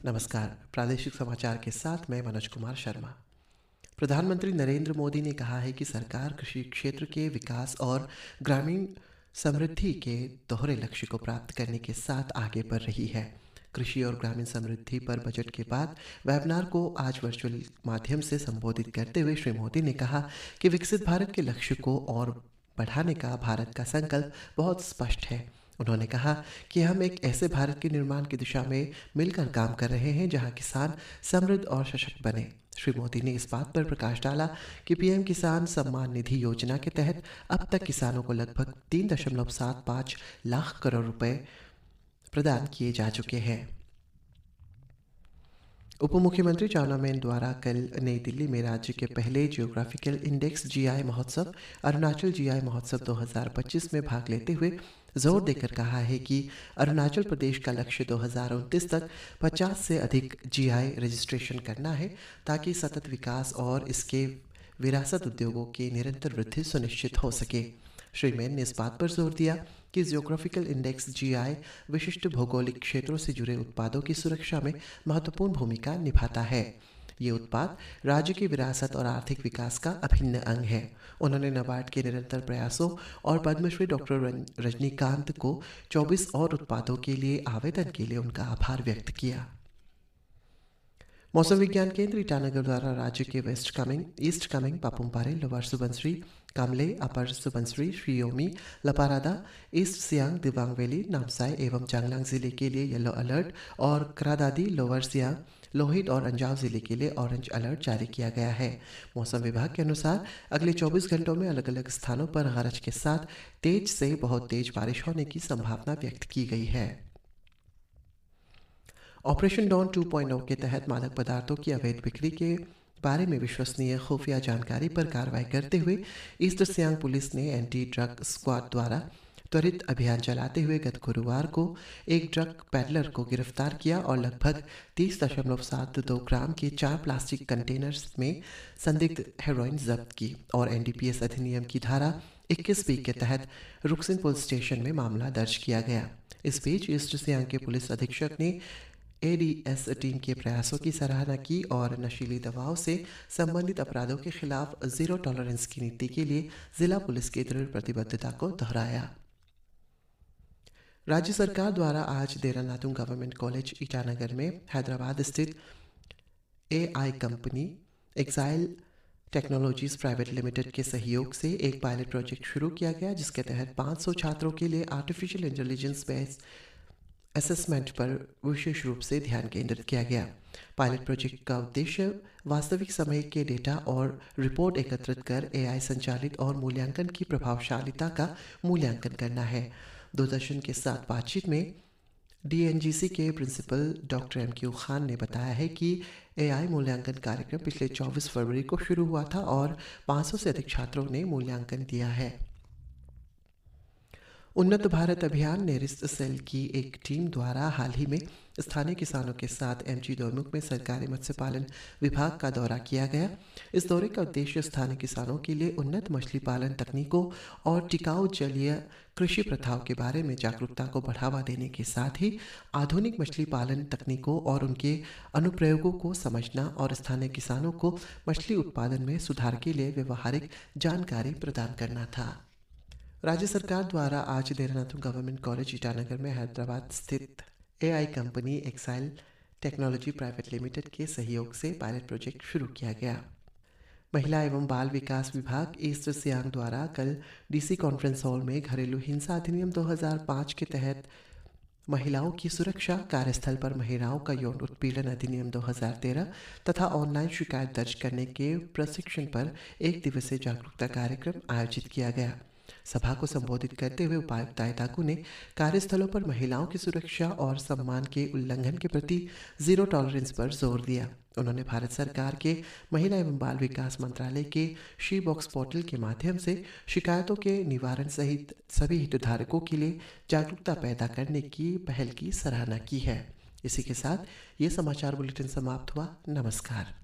नमस्कार। प्रादेशिक समाचार के साथ मैं मनोज कुमार शर्मा। प्रधानमंत्री नरेंद्र मोदी ने कहा है कि सरकार कृषि क्षेत्र के विकास और ग्रामीण समृद्धि के दोहरे लक्ष्य को प्राप्त करने के साथ आगे बढ़ रही है। कृषि और ग्रामीण समृद्धि पर बजट के बाद वेबिनार को आज वर्चुअल माध्यम से संबोधित करते हुए श्री मोदी ने कहा कि विकसित भारत के लक्ष्य को और बढ़ाने का भारत का संकल्प बहुत स्पष्ट है। उन्होंने कहा कि हम एक ऐसे भारत के निर्माण की दिशा में मिलकर काम कर रहे हैं जहां किसान समृद्ध और सशक्त बने। श्री मोदी ने इस बात पर प्रकाश डाला कि पीएम किसान सम्मान निधि योजना के तहत अब तक किसानों को लगभग 3.75 लाख करोड़ रुपए प्रदान किए जा चुके हैं। उप मुख्यमंत्री चाउना मेन द्वारा कल नई दिल्ली में राज्य के पहले जियोग्राफिकल इंडेक्स जीआई महोत्सव अरुणाचल जीआई महोत्सव 2025 में भाग लेते हुए जोर देकर कहा है कि अरुणाचल प्रदेश का लक्ष्य 2029 तक 50 से अधिक जीआई रजिस्ट्रेशन करना है ताकि सतत विकास और इसके विरासत उद्योगों की निरंतर वृद्धि सुनिश्चित हो सके। श्री मेन ने इस बात पर जोर दिया कि जियोग्राफिकल इंडेक्स जीआई विशिष्ट भौगोलिक क्षेत्रों से जुड़े उत्पादों की सुरक्षा में महत्वपूर्ण भूमिका निभाता है। ये उत्पाद राज्य की विरासत और आर्थिक विकास का अभिन्न अंग है। उन्होंने नाबार्ड के निरंतर प्रयासों और पद्मश्री डॉक्टर रजनीकांत को 24 और उत्पादों के लिए आवेदन के लिए उनका आभार व्यक्त किया। मौसम विज्ञान केंद्र ईटानगर द्वारा राज्य के ईस्ट कामेंग, पापुमपारे, लोअर सुबनसिरी, कामले, अपर सुबनसिरी, श्रीयोमी, लपारादा, ईस्ट सियांग, दिबांग वैली, नामसाई एवं चांगलांग जिले के लिए येलो अलर्ट और करादादी, लोअर सियांग, लोहित और अंजाव जिले के लिए ऑरेंज अलर्ट जारी किया गया है। मौसम विभाग के अनुसार अगले 24 घंटों में अलग अलग स्थानों पर गरज के साथ तेज से बहुत तेज बारिश होने की संभावना व्यक्त की गई है। ऑपरेशन डॉन 2.0 के तहत मादक पदार्थों की अवैध बिक्री के बारे में विश्वसनीय खुफिया जानकारी पर कार्रवाई करते हुए ईस्ट सियांग पुलिस ने एंटी ड्रग स्क्वाड द्वारा त्वरित अभियान चलाते हुए गत गुरुवार को एक ड्रग पैडलर को गिरफ्तार किया और लगभग 30.72 ग्राम के 4 प्लास्टिक कंटेनर्स में संदिग्ध हेरोइन जब्त की और एनडीपीएस अधिनियम की धारा 21B के तहत रुकसिन पुलिस स्टेशन में मामला दर्ज किया गया। इस बीच ईस्ट सियांग के पुलिस अधीक्षक ने एडीएस टीम के प्रयासों की सराहना की और नशीली दवाओं से संबंधित अपराधों के खिलाफ जीरो टॉलरेंस की नीति के लिए जिला पुलिस की दृढ़ प्रतिबद्धता को दोहराया। राज्य सरकार द्वारा आज देरा नातुंग गवर्नमेंट कॉलेज ईटानगर में हैदराबाद स्थित AI company Exile technologies private limited के सहयोग से एक पायलट प्रोजेक्ट शुरू किया गया, जिसके तहत 500 छात्रों के लिए आर्टिफिशियल इंटेलिजेंस बेस्ड असेसमेंट पर विशेष रूप से ध्यान केंद्रित किया गया। पायलट प्रोजेक्ट का उद्देश्य वास्तविक समय के डेटा और रिपोर्ट एकत्रित कर एआई संचालित और मूल्यांकन की प्रभावशीलता का मूल्यांकन करना है। दूरदर्शन के साथ बातचीत में डीएनजीसी के प्रिंसिपल डॉक्टर एमक्यू खान ने बताया है कि एआई मूल्यांकन कार्यक्रम पिछले 24 फरवरी को शुरू हुआ था और 500 से अधिक छात्रों ने मूल्यांकन दिया है। उन्नत भारत अभियान नेरिस्ट सेल की एक टीम द्वारा हाल ही में स्थानीय किसानों के साथ एमजी दोईमुख में सरकारी मत्स्य पालन विभाग का दौरा किया गया। इस दौरे का उद्देश्य स्थानीय किसानों के लिए उन्नत मछली पालन तकनीकों और टिकाऊ जलीय कृषि प्रथाओं के बारे में जागरूकता को बढ़ावा देने के साथ ही आधुनिक मछली पालन तकनीकों और उनके अनुप्रयोगों को समझना और स्थानीय किसानों को मछली उत्पादन में सुधार के लिए व्यवहारिक जानकारी प्रदान करना था। राज्य सरकार द्वारा आज देरा नातुंग गवर्नमेंट कॉलेज ईटानगर में हैदराबाद स्थित AI company Exile technology private limited के सहयोग से पायलट प्रोजेक्ट शुरू किया गया। महिला एवं बाल विकास विभाग ईस्ट सियांग द्वारा कल डीसी कॉन्फ्रेंस हॉल में घरेलू हिंसा अधिनियम 2005 के तहत महिलाओं की सुरक्षा, कार्यस्थल पर महिलाओं का यौन उत्पीड़न अधिनियम 2013 तथा ऑनलाइन शिकायत दर्ज करने के प्रशिक्षण पर एक दिवसीय जागरूकता कार्यक्रम आयोजित किया गया। सभा को संबोधित करते हुए उपायुक्त ताकू ने कार्यस्थलों पर महिलाओं की सुरक्षा और सम्मान के उल्लंघन के प्रति जीरो टॉलरेंस पर जोर दिया। उन्होंने भारत सरकार के महिला एवं बाल विकास मंत्रालय के शी बॉक्स पोर्टल के माध्यम से शिकायतों के निवारण सहित सभी हितधारकों के लिए जागरूकता पैदा करने की पहल की सराहना की है। इसी के साथ ये समाचार बुलेटिन समाप्त हुआ। नमस्कार।